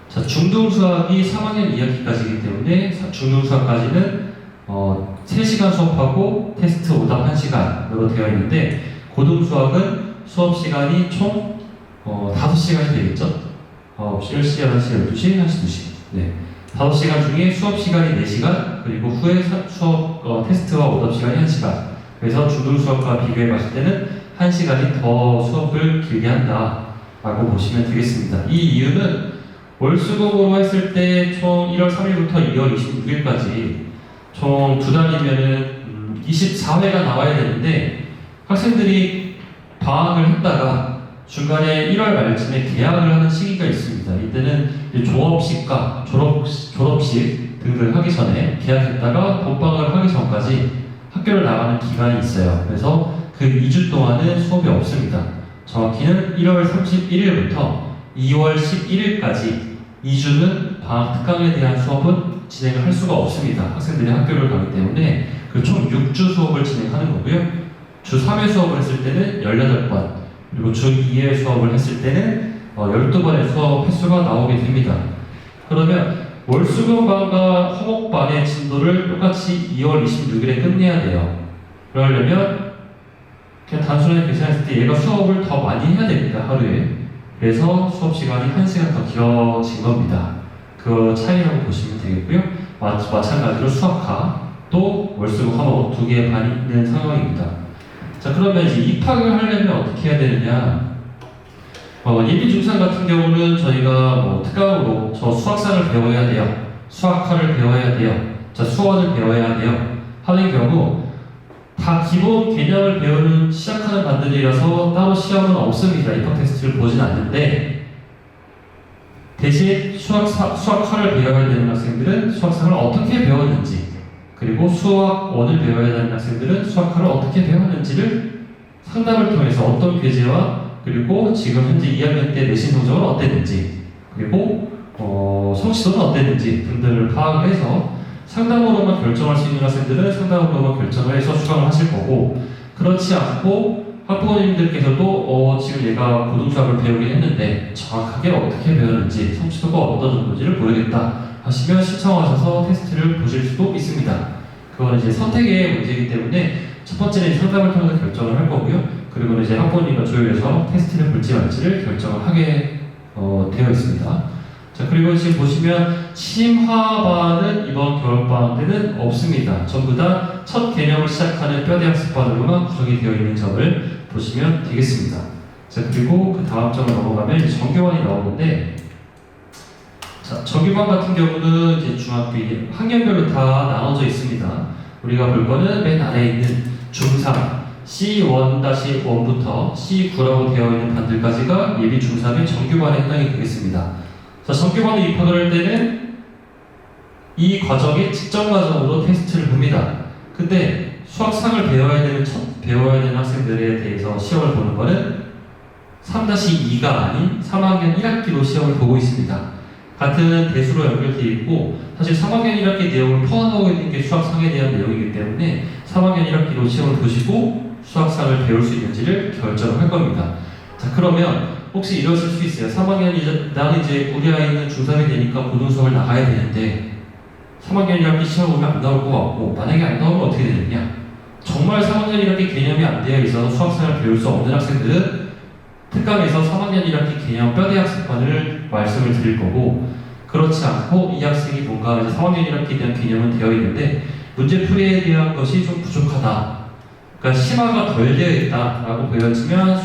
자, 중등수학이 3학년 2학기까지이기 때문에 중등수학까지는 3시간 수업하고 테스트 오답 1시간으로 되어 있는데 고등수학은 수업시간이 총 5시간이 되겠죠? 9시, 10시, 11시, 12시, 1시, 2시 네. 5시간 중에 수업시간이 4시간 그리고 후에 수업 테스트와 오답 시간이 1시간 그래서 중등수학과 비교해 봤을 때는 1시간이 더 수업을 길게 한다 라고 보시면 되겠습니다. 이 이유는 월수금으로 했을 때 총 1월 3일부터 2월 26일까지 총 2달이면은 24회가 나와야 되는데 학생들이 방학을 했다가 중간에 1월 말쯤에 개학을 하는 시기가 있습니다. 이때는 졸업식과 졸업식 등을 하기 전에 개학했다가 본방학을 하기 전까지 학교를 나가는 기간이 있어요. 그래서 그 2주 동안은 수업이 없습니다. 정확히는 1월 31일부터 2월 11일까지 2주는 방학 특강에 대한 수업은 진행을 할 수가 없습니다. 학생들이 학교를 가기 때문에 그 총 6주 수업을 진행하는 거고요. 주 3회 수업을 했을 때는 18번, 그리고 주 2회 수업을 했을 때는 12번의 수업 횟수가 나오게 됩니다. 그러면 월수금반과 화목반의 진도를 똑같이 2월 26일에 끝내야 돼요. 그러려면 그냥 단순하게 계산했을 때 얘가 수업을 더 많이 해야 됩니다. 하루에. 그래서 수업 시간이 1시간 더 길어진 겁니다. 그 차이라고 보시면 되겠고요. 마찬가지로 수학과도 월수금 화목 두 개의 반이 있는 상황입니다. 자, 그러면 이제 입학을 하려면 어떻게 해야 되느냐? 예비 중상 같은 경우는 저희가 특강으로 저 수학상을 배워야 돼요. 수학과를 배워야 돼요. 자, 수원을 배워야 돼요. 하는 경우 다 기본 개념을 배우는 시작하는 반들이라서 따로 시험은 없습니다. 입학 테스트를 보진 않는데 대신 수학과를 배워야 되는 학생들은 수학상을 어떻게 배웠는지, 그리고 수학원을 배워야 되는 학생들은 수학과를 어떻게 배웠는지를 상담을 통해서 어떤 교재와 그리고 지금 현재 2학년 때 내신 성적은 어땠는지, 그리고 성취도는 어땠는지 등등을 파악을 해서 상담으로만 결정할 수 있는 학생들은 상담으로만 결정을 해서 수강을 하실 거고, 그렇지 않고 학부모님들께서도 지금 얘가 고등수학을 배우긴 했는데 정확하게 어떻게 배웠는지, 성취도가 어떤 정도인지를 모르겠다 하시면 신청하셔서 테스트를 보실 수도 있습니다. 그건 이제 선택의 문제이기 때문에 첫 번째는 상담을 통해서 결정을 할 거고요. 그리고 이제 학부모님과 조율해서 테스트를 볼지 말지를 결정을 하게 되어 있습니다. 자, 그리고 지금 보시면 심화반은 이번 겨울방학 때는 없습니다. 전부 다 첫 개념을 시작하는 뼈대학습반으로만 구성이 되어 있는 점을 보시면 되겠습니다. 자, 그리고 그 다음 점을 넘어가면 이제 정규반이 나오는데, 자, 정규반 같은 경우는 이제 중학교 학년별로 다 나눠져 있습니다. 우리가 볼 거는 맨 아래에 있는 중3 C1-1부터 C9라고 되어 있는 반들까지가 예비 중3의 정규반에 해당이 되겠습니다. 자, 정규반에 입학을 할 때는 이 과정이 직전 과정으로 테스트를 봅니다. 근데 수학상을 배워야 되는 학생들에 대해서 시험을 보는 거는 3-2가 아닌 3학년 1학기로 시험을 보고 있습니다. 같은 대수로 연결되어 있고, 사실 3학년 1학기 내용을 포함하고 있는 게 수학상에 대한 내용이기 때문에 3학년 1학기로 시험을 보시고 수학상을 배울 수 있는지를 결정을 할 겁니다. 자, 그러면 혹시 이러실 수 있어요. 3학년 나는 이제 우리 아이는 중3이 되니까 고등수학을 나가야 되는데 3학년 1학기 시험 보면 안 나올 것 같고, 만약에 안 나오면 어떻게 되느냐? 정말 3학년 1학기 개념이 안 되어 있어서 수학상을 배울 수 없는 학생들은 특강에서 3학년 1학기 개념 뼈대학습반을 말씀을 드릴 거고, 그렇지 않고 이 학생이 뭔가 이제 3학년 1학기에 대한 개념은 되어 있는데 문제풀이에 대한 것이 좀 부족하다, 그러니까 심화가 덜 되어 있다라고 보여지면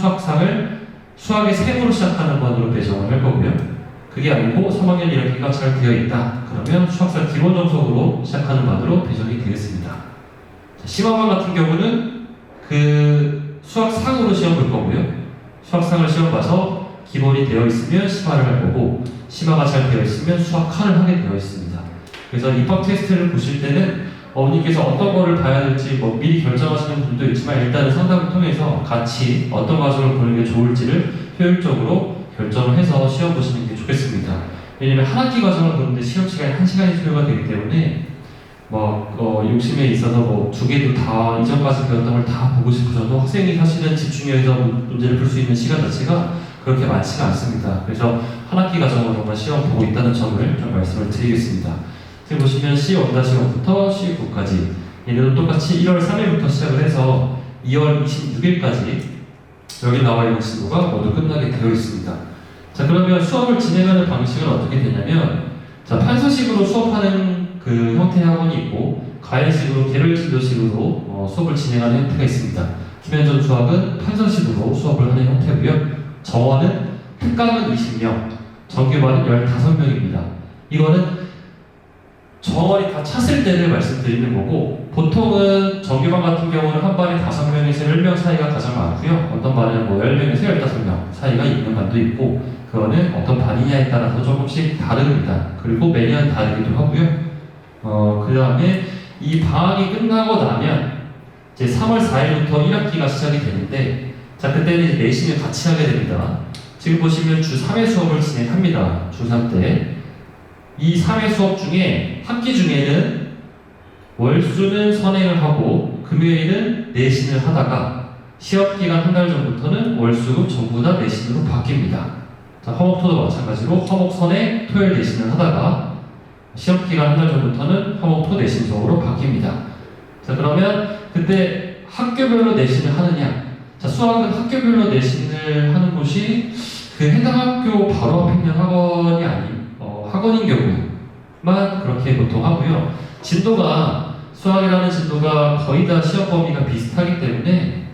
수학의 생으로 시작하는 반으로 배정을 할 거고요. 그게 아니고 3학년 1학기가 잘 되어 있다, 그러면 수학상 기본 정석으로 시작하는 반으로 배정이 되겠습니다. 심화반 같은 경우는 그 수학상으로 시험 볼 거고요. 수학상을 시험 봐서 기본이 되어 있으면 심화를 할 거고, 심화가 잘 되어 있으면 수학하를 하게 되어 있습니다. 그래서 입학 테스트를 보실 때는 어머니께서 어떤 거를 봐야 될지 미리 결정하시는 분도 있지만, 일단은 상담을 통해서 같이 어떤 과정을 보는 게 좋을지를 효율적으로 결정을 해서 시험 보시는 게 좋겠습니다. 왜냐면 한 학기 과정을 보는데 시험 시간이 1시간이 소요가 되기 때문에 욕심에 있어서 두 개도 다 이전까지 배웠던 걸 다 보고 싶으셔도 학생이 사실은 집중해서 문제를 풀 수 있는 시간 자체가 그렇게 많지가 않습니다. 그래서 한 학기 과정으로만 시험 보고 있다는 점을 좀 말씀을 드리겠습니다. 지금 보시면 C1-1부터 C9까지 얘네도 똑같이 1월 3일부터 시작을 해서 2월 26일까지 여기 나와 있는 진도가 모두 끝나게 되어 있습니다. 자, 그러면 수업을 진행하는 방식은 어떻게 되냐면, 자, 판서식으로 수업하는 그 형태의 학원이 있고, 가일식으로 개별 진도식으로 수업을 진행하는 형태가 있습니다. 김현정 수학은 판서식으로 수업을 하는 형태고요. 정원은 특강은 20명, 정규반은 15명입니다. 이거는 정원이 다 찼을 때를 말씀드리는 거고, 보통은 정규반 같은 경우는 한 반에 5명에서 10명 사이가 가장 많고요. 어떤 반은 10명에서 15명 사이가 있는 반도 있고, 그거는 어떤 반이냐에 따라서 조금씩 다릅니다. 그리고 매년 다르기도 하고요. 그 다음에 이 방학이 끝나고 나면 이제 3월 4일부터 1학기가 시작이 되는데, 자, 그때는 이제 내신을 같이 하게 됩니다. 지금 보시면 주 3회 수업을 진행합니다. 중3 때. 이 3회 수업 중에 학기 중에는 월수는 선행을 하고 금요일은 내신을 하다가 시험 기간 한 달 전부터는 월수금 전부 다 내신으로 바뀝니다. 자, 화목토도 마찬가지로 화목 선행 토요일 내신을 하다가 시험 기간 한 달 전부터는 화목 토 내신성으로 바뀝니다. 자, 그러면 그때 학교별로 내신을 하느냐? 자, 수학은 학교별로 내신을 하는 곳이 그 해당 학교 바로 앞에 있는 학원이 아닌 학원인 경우만 그렇게 보통 하고요. 진도가 수학이라는 진도가 거의 다 시험 범위가 비슷하기 때문에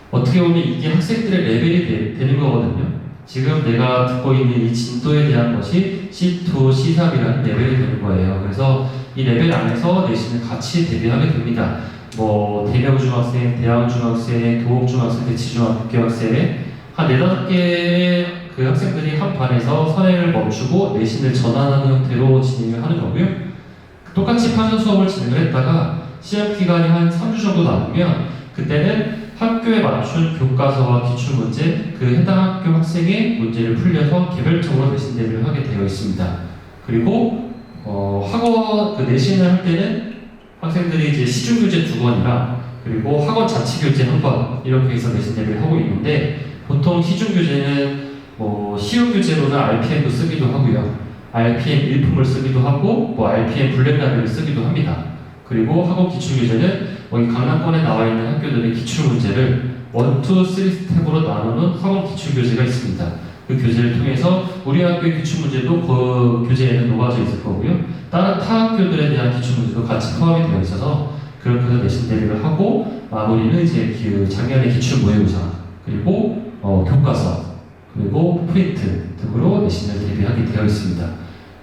어떻게 보면 이게 학생들의 레벨이 되는 거거든요. 지금 내가 듣고 있는 이 진도에 대한 것이 C2, C3이라는 레벨이 되는 거예요. 그래서 이 레벨 안에서 내신을 같이 대비하게 됩니다. 뭐 대명 중학생, 대학 중학생, 도읍 중학생, 대치중학교 학생 한 4-5개의 그 학생들이 한 반에서 선행을 멈추고 내신을 전환하는 형태로 진행을 하는 거고요. 똑같이 판서 수업을 진행을 했다가 시험 기간이 한 3주 정도 남으면 그때는 학교에 맞춘 교과서와 기출문제, 그 해당 학교 학생의 문제를 풀려서 개별적으로 내신 대비를 하게 되어 있습니다. 그리고 학원 그 내신을 할 때는 학생들이 이제 시중교재 2권이랑 그리고 학원 자치교재 1권 이렇게 해서 내신 대비를 하고 있는데 보통 시중교재는 뭐 시험 교재로는 RPM도 쓰기도 하고요. RPM 일품을 쓰기도 하고 뭐 RPM 블랙라벨을 쓰기도 합니다. 그리고 학원 기출교재는 여기 강남권에 나와 있는 학교들의 기출문제를 1, 2, 3 스텝으로 나누는 학원 기출교재가 있습니다. 그 교재를 통해서 우리 학교의 기출문제도 그 교재에는 녹아져 있을 거고요. 다른 타 학교들에 대한 기출문제도 같이 포함이 되어 있어서 그렇게 해서 내신 대비를 하고 마무리는 이제 그 작년의 기출모의고사 그리고 교과서 그리고 프린트 등으로 내신을 대비하게 되어 있습니다.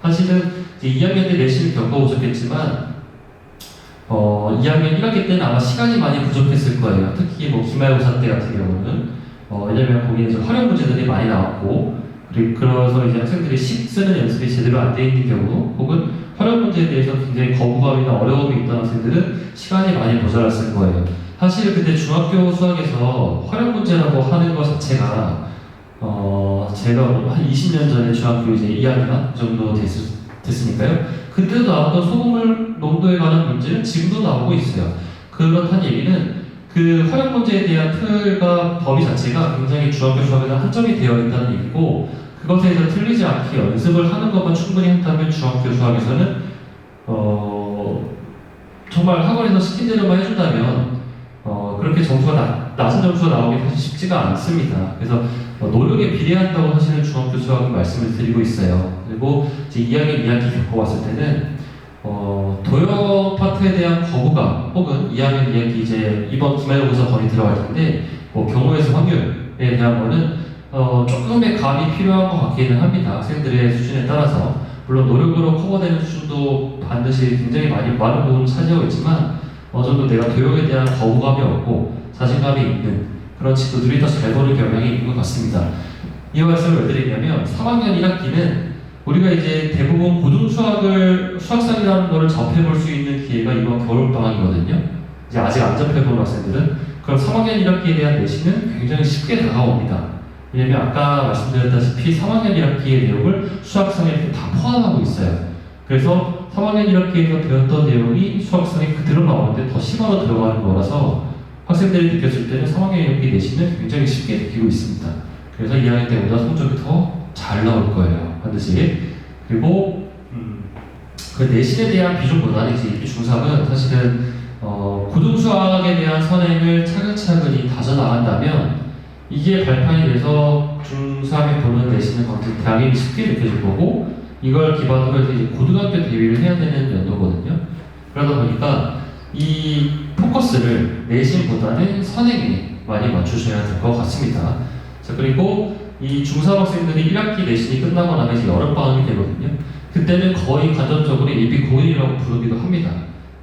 사실은 이제 2학년 때 내신을 겪어보셨겠지만 2학년 1학기 때는 아마 시간이 많이 부족했을 거예요. 특히 뭐 기말고사 때 같은 경우는 왜냐면 거기는 이제 활용 문제들이 많이 나왔고 그래서 이제 학생들이 쓰는 연습이 제대로 안 돼 있는 경우 혹은 활용 문제에 대해서 굉장히 거부감이나 어려움이 있던 학생들은 시간이 많이 모자랐을 거예요. 사실 그때 중학교 수학에서 활용 문제라고 하는 것 자체가 제가 한 20년 전에 중학교 이제 2학년 정도 됐으니까요. 그때도 나왔던 소금물 농도에 관한 문제는 지금도 나오고 있어요. 그렇다는 얘기는 그 활용 문제에 대한 틀과 범위 자체가 굉장히 중학교 수학에는 한정이 되어 있다는 얘기고 그것에 대해서 틀리지 않게 연습을 하는 것만 충분히 한다면 중학교 수학에서는 정말 학원에서 시킨 대로만 해준다면 그렇게 점수가 낮은 점수가 나오기 사실 쉽지가 않습니다. 그래서 노력에 비례한다고 사실은 중학교 수학은 말씀을 드리고 있어요. 그리고 이제 2학년 2학기 겪어봤을 때는 도형 파트에 대한 거부감 혹은 2학년 2학기 이제 이번 기말고사 거의 들어갈 텐데 뭐 경우의 수 확률에 대한 거는 조금의 감이 필요한 것 같기는 합니다. 학생들의 수준에 따라서 물론 노력으로 커버되는 수준도 반드시 굉장히 많은 부분을 차지하고 있지만 어느 정도 내가 도형에 대한 거부감이 없고 자신감이 있는 그런 친구들이 더 잘 보는 경향이 있는 것 같습니다. 이 말씀을 왜 드리냐면 3학년 1학기는 우리가 이제 대부분 고등수학을 수학상이라는 것을 접해볼 수 있는 기회가 이번 겨울방학이거든요. 이제 아직 안 접해본 학생들은 그럼 3학년 1학기에 대한 내신은 굉장히 쉽게 다가옵니다. 왜냐면 아까 말씀드렸다시피 3학년 1학기의 내용을 수학상에 이렇게 다 포함하고 있어요. 그래서 3학년 1학기에서 배웠던 내용이 수학상에 그대로 나오는데 더 심화로 들어가는 거라서 학생들이 느꼈을 때는 3학년 1학기 내신을 굉장히 쉽게 느끼고 있습니다. 그래서 2학년 때보다 성적이 더 잘 나올 거예요. 반드시. 그리고 그 내신에 대한 비중보다는 이제 중3은 사실은 고등수학에 대한 선행을 차근차근히 다져나간다면 이게 발판이 돼서 중3에 보는 내신은 당연히 쉽게 느껴질 거고 이걸 기반으로 해서 이제 고등학교 대비를 해야 되는 연도거든요. 그러다 보니까 이 포커스를 내신보다는 선행에 많이 맞추셔야 될 것 같습니다. 자, 그리고 이 중3 학생들이 1학기 내신이 끝나고 나면 이제 여름방학이 되거든요. 그때는 거의 간접적으로 예비 고일이라고 부르기도 합니다.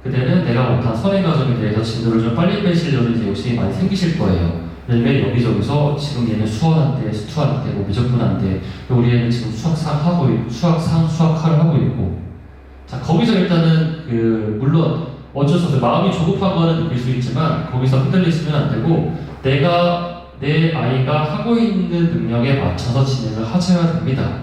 그때는 내가 못한 선행 과정에 대해서 진도를 좀 빨리 빼시려는 이제 욕심이 많이 생기실 거예요. 왜냐면 여기저기서 지금 얘는 수원한대, 수투한대, 뭐 미적분한대, 우리 애는 지금 수학상 하고 있고, 수학하를 하고 있고. 자, 거기서 일단은 물론 어쩔 수 없어요. 마음이 조급하거나 느낄 수 있지만 거기서 흔들리시면 안 되고 내 아이가 하고 있는 능력에 맞춰서 진행을 하셔야 됩니다.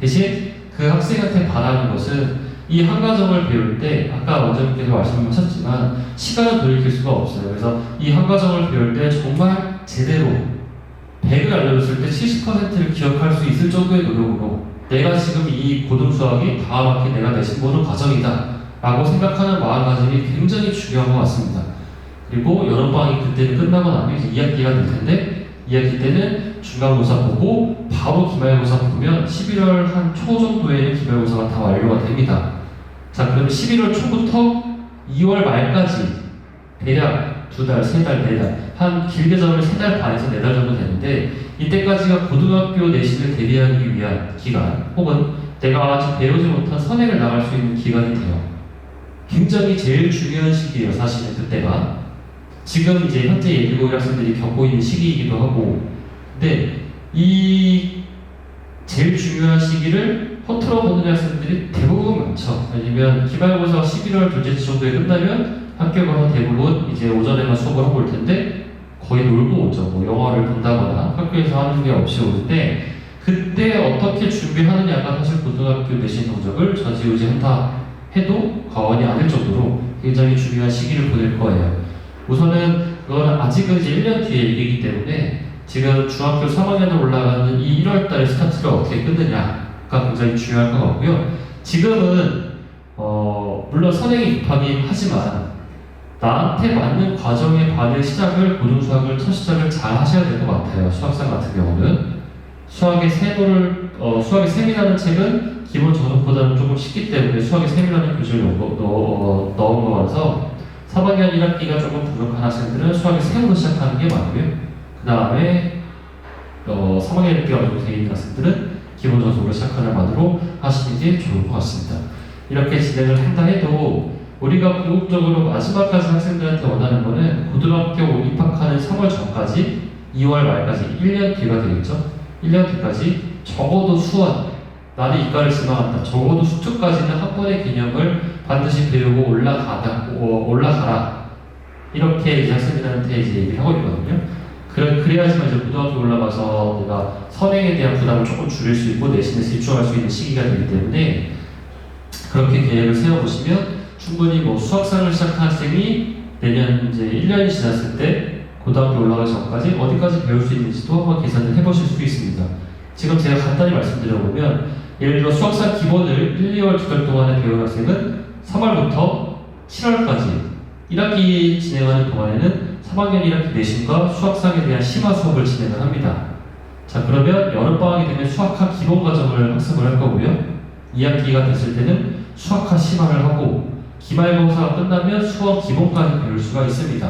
대신 그 학생한테 바라는 것은 이 한 과정을 배울 때 아까 원장님께서 말씀하셨지만 시간을 돌이킬 수가 없어요. 그래서 이 한 과정을 배울 때 정말 제대로 100을 알려줬을 때 70%를 기억할 수 있을 정도의 노력으로 내가 지금 이 고등수학이 다음 학기 내가 내신 보는 과정이다 라고 생각하는 마음가짐이 굉장히 중요한 것 같습니다. 그리고 여름방학이 그때는 끝나고 나면 이제 2학기가 될 텐데 2학기 때는 중간고사 보고 바로 기말고사 보면 11월 한 초 정도에는 기말고사가 다 완료가 됩니다. 자, 그럼 11월 초부터 2월 말까지 대략 2달, 3달, 4달 한 길게 잡으면 3달 반에서 4달 정도 되는데 이때까지가 고등학교 내신을 대비하기 위한 기간 혹은 내가 아직 배우지 못한 선행을 나갈 수 있는 기간이 돼요. 굉장히 제일 중요한 시기예요. 사실은 그때가 지금 이제 현재 예비고 1학생들이 겪고 있는 시기이기도 하고 근데 이 제일 중요한 시기를 허투루 보는 학생들이 대부분 많죠. 왜냐면 기말고사 11월 둘째 주 정도에 끝나면 학교 가서 대부분 이제 오전에만 수업을 하고 올 텐데 거의 놀고 오죠. 뭐 영화를 본다거나 학교에서 하는 게 없이 오는데 그때 어떻게 준비하느냐가 사실 고등학교 내신 성적을 좌지우지한다 해도 과언이 아닐 정도로 굉장히 중요한 시기를 보낼 거예요. 우선은 그건 아직은 이제 1년 뒤의 일이기 때문에 지금 중학교 3학년에 올라가는 이 1월 달에 스타트를 어떻게 끊느냐가 굉장히 중요할 것 같고요. 지금은 물론 선행이 급하긴 하지만 나한테 맞는 과정의 반의 시작을 고등수학을 첫 시작을 잘 하셔야 될 것 같아요. 수학상 같은 경우는 수학의 셈이라는 책은 기본 저속보다는 조금 쉽기 때문에 수학의 셈이라는 교재를 넣은 거라서 3학년 1학기가 조금 부족한 학생들은 수학의 셈으로 시작하는 게 맞고요. 그 다음에 3학년 1학기가 좀 돼 있는 학생들은 기본 저속으로 시작하는 만으로 하시는 게 좋을 것 같습니다. 이렇게 진행을 한다 해도 우리가 궁극적으로 마지막까지 학생들한테 원하는 거는 고등학교 입학하는 3월 전까지 2월 말까지 1년 뒤가 되겠죠. 1년 뒤까지 적어도 수원, 나는 이과를 지망한다. 적어도 수투까지는 학번의 개념을 반드시 배우고 올라가라. 이렇게 이제 학생들한테 이제 얘기를 하고 있거든요. 그래야지만 이제 고등학교 올라가서 내가 선행에 대한 부담을 조금 줄일 수 있고 내신에 집중할 수 있는 시기가 되기 때문에 그렇게 계획을 세워보시면 충분히 뭐 수학상을 시작한 학생이 내년 이제 1년이 지났을 때 고등학교 올라가기 전까지 어디까지 배울 수 있는지도 한번 계산을 해보실 수 있습니다. 지금 제가 간단히 말씀드려보면 예를 들어 수학상 기본을 1, 2월 2달 동안에 배운 학생은 3월부터 7월까지 1학기 진행하는 동안에는 3학년 1학기 내신과 수학상에 대한 심화 수업을 진행을 합니다. 자, 그러면 여름방학이 되면 수학학 기본 과정을 학습을 할 거고요. 2학기가 됐을 때는 수학학 심화를 하고 기말고사가 끝나면 수학 기본까지 배울 수가 있습니다.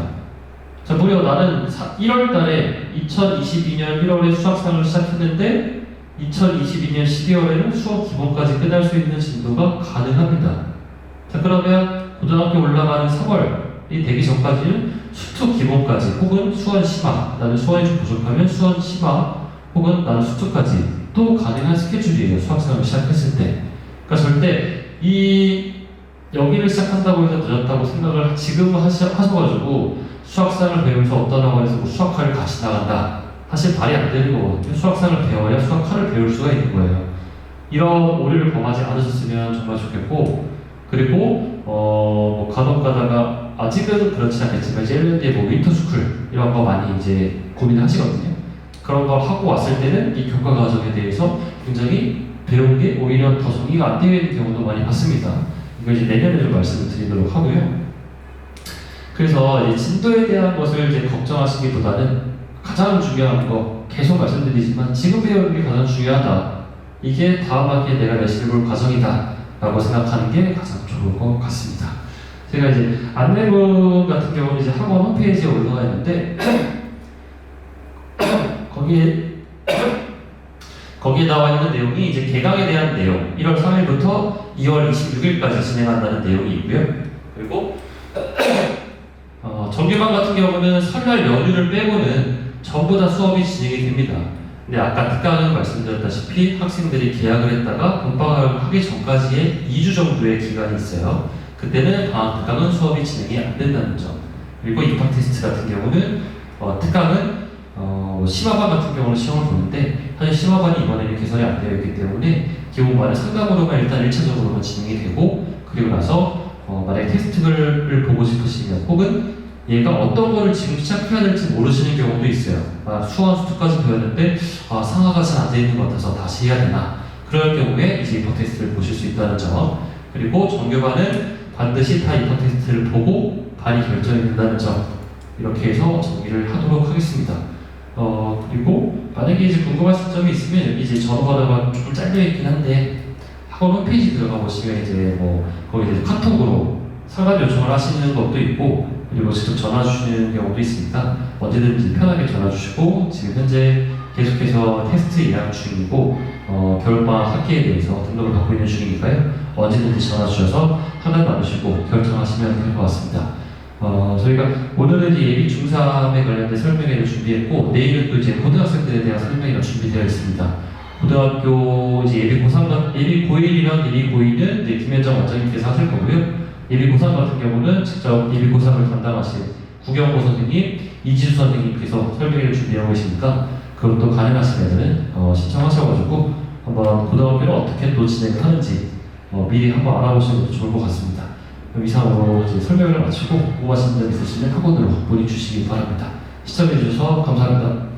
자, 무려 나는 1월 달에 2022년 1월에 수학상을 시작했는데 2022년 12월에는 수학 기본까지 끝날 수 있는 진도가 가능합니다. 자, 그러면 고등학교 올라가는 3월이 되기 전까지는 수투 기본까지 혹은 수원 심화, 나는 수원이 좀 부족하면 수원 심화 혹은 나는 수투까지 또 가능한 스케줄이에요. 수학상을 시작했을 때. 그러니까 절대 여기를 시작한다고 해서 늦었다고 생각을 지금 하셔가지고 수학상을 배우면서 어떤 학원에서 뭐 수학과를 같이 나간다. 사실 말이 안 되는 거거든요. 수학상을 배워야 수학과를 배울 수가 있는 거예요. 이런 오류를 범하지 않으셨으면 정말 좋겠고, 그리고 뭐 간혹 가다가 아직은 그렇지 않겠지만 이제 1년 뒤에 뭐 윈터스쿨 이런 거 많이 이제 고민을 하시거든요. 그런 걸 하고 왔을 때는 이 교과 과정에 대해서 굉장히 배운 게 오히려 더 정리가 안 되어 있는 경우도 많이 봤습니다. 이거 이제 내년에 좀 말씀을 드리도록 하고요. 그래서 이 진도에 대한 것을 이제 걱정하시기보다는 가장 중요한 거 계속 말씀드리지만 지금 배우는 게 가장 중요하다. 이게 다음 학기에 내가 내신을 볼 과정이다 라고 생각하는 게 가장 좋을 것 같습니다. 제가 이제 안내문 같은 경우는 이제 학원 홈페이지에 올라가 있는데 거기에 나와 있는 내용이 이제 개강에 대한 내용 1월 3일부터 2월 26일까지 진행한다는 내용이 있고요. 그리고 정규반 같은 경우는 설날 연휴를 빼고는 전부 다 수업이 진행이 됩니다. 근데 아까 특강은 말씀드렸다시피 학생들이 계약을 했다가 본방학을 하기 전까지의 2주 정도의 기간이 있어요. 그때는 방학 특강은 수업이 진행이 안 된다는 점. 그리고 입학 테스트 같은 경우는 특강은 심화반 같은 경우는 시험을 보는데 사실 심화반이 이번에는 개설이 안 되어 있기 때문에 기본반은 상담으로만 일단 1차적으로만 진행이 되고 그리고 나서 만약에 테스트를 보고 싶으시면 혹은 얘가 어떤 거를 지금 시작해야 될지 모르시는 경우도 있어요. 수원 수투까지 배웠는데 상하가 잘 안 돼 있는 것 같아서 다시 해야 되나 그럴 경우에 이제 입학 테스트를 보실 수 있다는 점, 그리고 정규반은 반드시 다 입학 테스트를 보고 반이 결정이 된다는 점, 이렇게 해서 정리를 하도록 하겠습니다. 그리고 만약에 이제 궁금하신 점이 있으면 여기 이제 전화번호가 조금 짧게 있긴 한데 학원 홈페이지 들어가 보시면 이제 뭐 거기 이제 카톡으로 상담 요청을 하시는 것도 있고, 그리고 직접 전화 주시는 경우도 있으니까 언제든지 편하게 전화 주시고, 지금 현재 계속해서 테스트 예약 중이고 겨울방학 학기에 대해서 등록을 받고 있는 중이니까요. 언제든지 전화 주셔서 상담 받으시고 결정하시면 될 것 같습니다. 저희가 오늘은 이제 예비 중3에 관련된 설명회를 준비했고, 내일은 또 이제 고등학생들에 대한 설명회가 준비되어 있습니다. 고등학교 이제 예비 고3, 예비 고1이랑 예비 고2는 이제 김현정 원장님께서 하실 거고요. 예비 고3 같은 경우는 직접 예비 고3을 담당하신 구경호 선생님, 이지수 선생님께서 설명회를 준비하고 계시니까 그것도 가능하시면은 신청하셔가지고 한번 고등학교를 어떻게 또 진행을 하는지 미리 한번 알아보시는 것도 좋을 것 같습니다. 그럼 이상으로 이제 설명을 마치고 궁금하신 점 있으시면 학원으로 문의 주시기 바랍니다. 시청해주셔서 감사합니다.